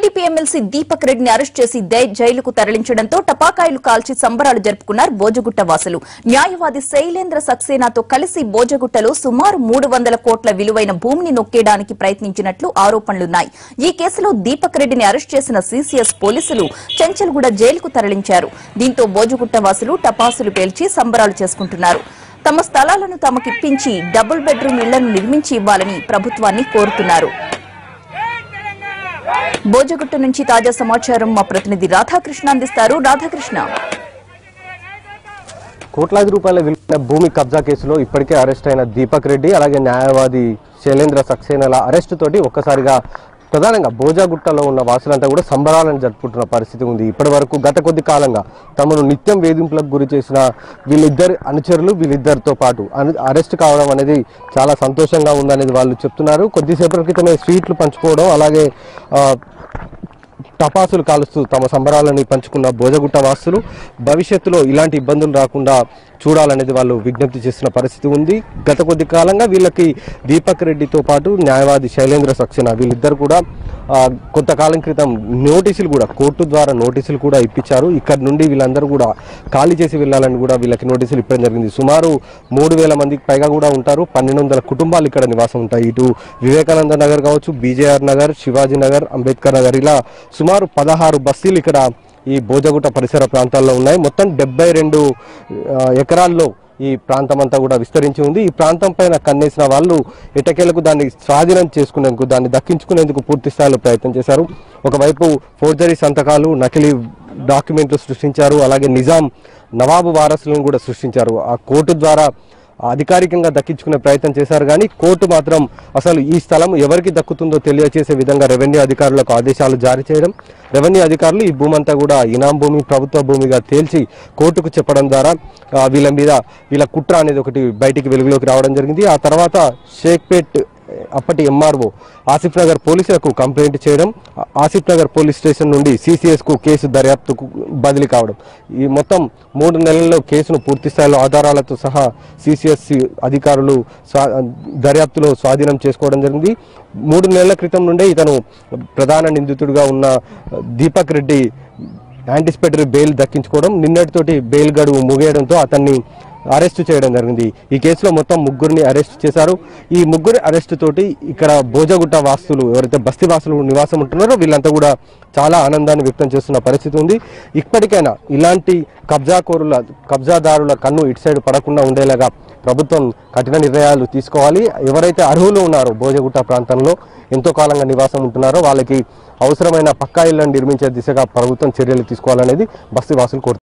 TDP MLC Deepak రెడ్డిని arrest చేసి జైలుకు తరలించడంతో టపాకాయలు కాల్చి సంబరాలు జరుపుకున్నారు బోజగుట్ట వాసులు. న్యాయవాది శైలేంద్ర సక్సేనాతో కలిసి బోజగుట్టలో సుమారు 300 కోట్ల విలువైన భూమిని నొక్కేయడానికి ప్రయత్నించినట్లు ఆరోపణలున్నాయి. ఈ కేసులో దీపక్ రెడ్డిని అరెస్ట్ చేసిన సీసీఎస్ పోలీసులు చెంచల్గూడ జైలుకు తరలించారు. దీంతో బోజగుట్ట వాసులు టపాసులు పేల్చి సంబరాలు చేసుకుంటున్నారు. తమ స్థలాలను తమకిప్పించి డబుల్ బెడ్రూమ్ ఇళ్లను నిర్మించి ఇవ్వాలని ప్రభుత్వాన్ని కోరుతున్నారు. బోజగుట్ట నుంచి తాజా సమాచారం మా ప్రతినిధి రాధాకృష్ణ అందిస్తారు. రాధాకృష్ణ, కోట్లాది రూపాయల విలువైన భూమి కబ్జా కేసులో ఇప్పటికే అరెస్ట్ అయిన దీపక్ రెడ్డి అలాగే న్యాయవాది శైలేంద్ర సక్సేనాల అరెస్టు తోటి ఒక్కసారిగా ప్రధానంగా బోజగుట్టలో ఉన్న వాసులంతా కూడా సంబరాలను జరుపుకుంటున్న పరిస్థితి ఉంది. ఇప్పటి వరకు గత కొద్ది కాలంగా తమను నిత్యం వేధింపులకు గురి చేసిన వీళ్ళిద్దరు అనుచరులు వీళ్ళిద్దరితో పాటు అరెస్ట్ కావడం అనేది చాలా సంతోషంగా ఉందనేది వాళ్ళు చెప్తున్నారు. కొద్దిసేపటి క్రితమే స్వీట్లు పంచుకోవడం అలాగే టపాసులు కాలుస్తూ తమ సంబరాలని పంచుకున్న బోజగుట్ట వాసులు భవిష్యత్తులో ఇలాంటి ఇబ్బందులు రాకుండా చూడాలనేది వాళ్ళు విజ్ఞప్తి చేసిన పరిస్థితి ఉంది. గత కొద్ది కాలంగా వీళ్ళకి దీపక్ రెడ్డితో పాటు న్యాయవాది శైలేంద్ర సక్సేనా వీళ్ళిద్దరు కూడా కొంతకాలం క్రితం నోటీసులు కూడా కోర్టు ద్వారా నోటీసులు కూడా ఇప్పించారు. ఇక్కడ నుండి వీళ్ళందరూ కూడా ఖాళీ చేసి వెళ్ళాలని కూడా వీళ్ళకి నోటీసులు ఇప్పడం జరిగింది. సుమారు 3000 మందికి పైగా కూడా ఉంటారు. 1200 కుటుంబాలు ఇక్కడ నివాసం ఉంటాయి. ఇటు వివేకానంద నగర్ కావచ్చు, బీజేఆర్ నగర్, శివాజీ నగర్, అంబేద్కర్ నగర్ ఇలా సుమారు 16 బస్తీలు ఇక్కడ ఈ బోజగుట్ట పరిసర ప్రాంతాల్లో ఉన్నాయి. మొత్తం 72 ఎకరాల్లో ఈ ప్రాంతం అంతా కూడా విస్తరించి ఉంది. ఈ ప్రాంతం పైన కన్నేసిన వాళ్ళు ఎటకేలకు దాన్ని స్వాధీనం చేసుకునేందుకు దాన్ని దక్కించుకునేందుకు పూర్తి స్థాయిలో ప్రయత్నం చేశారు. ఒకవైపు ఫోర్జరీ సంతకాలు, నకిలీ డాక్యుమెంట్లు సృష్టించారు. అలాగే నిజాం నవాబు వారసులను కూడా సృష్టించారు. ఆ కోర్టు ద్వారా అధికారికంగా దక్కించుకునే ప్రయత్నం చేశారు. కానీ కోర్టు మాత్రం అసలు ఈ స్థలం ఎవరికి దక్కుతుందో తెలియజేసే విధంగా రెవెన్యూ అధికారులకు ఆదేశాలు జారీ చేయడం, రెవెన్యూ అధికారులు ఈ భూమి అంతా కూడా ఇనాం భూమి, ప్రభుత్వ భూమిగా తేల్చి కోర్టుకు చెప్పడం ద్వారా వీళ్ళ కుట్ర అనేది ఒకటి బయటికి వెలుగులోకి రావడం జరిగింది. ఆ తర్వాత షేక్పేట్ అప్పటి ఎంఆర్ఓ ఆసిఫ్ నగర్ పోలీసులకు కంప్లైంట్ చేయడం, ఆసిఫ్ నగర్ పోలీస్ స్టేషన్ నుండి సిసిఎస్కు కేసు దర్యాప్తుకు బదిలీ కావడం, ఈ మొత్తం 3 నెలల్లో కేసును పూర్తి స్థాయిలో ఆధారాలతో సహా సిసిఎస్ అధికారులు దర్యాప్తులో స్వాధీనం చేసుకోవడం జరిగింది. 3 నెలల క్రితం నుండే ఇతను ప్రధాన నిందితుడిగా ఉన్న దీపక్ రెడ్డి యాంటిసిపేటరీ బెయిల్ దక్కించుకోవడం, నిన్నటితోటి బెయిల్ గడువు ముగియడంతో అతన్ని అరెస్టు చేయడం జరిగింది. ఈ కేసులో మొత్తం 3 అరెస్ట్ చేశారు. ఈ 3 అరెస్టు తోటి ఇక్కడ బోజగుట్ట వాసులు ఎవరైతే బస్తీ వాసులు నివాసం ఉంటున్నారో వీళ్ళంతా కూడా చాలా ఆనందాన్ని వ్యక్తం చేస్తున్న పరిస్థితి ఉంది. ఇప్పటికైనా ఇలాంటి కబ్జాదారుల కన్ను ఇటు సైడ్ పడకుండా ఉండేలాగా ప్రభుత్వం కఠిన నిర్ణయాలు తీసుకోవాలి. ఎవరైతే అర్హులు ఉన్నారో బోజగుట్ట ప్రాంతంలో ఎంతో కాలంగా నివాసం ఉంటున్నారో వాళ్ళకి అవసరమైన పక్కా ఇళ్లను నిర్మించే దిశగా ప్రభుత్వం చర్యలు తీసుకోవాలనేది బస్తీ వాసులు కోరుతున్నారు.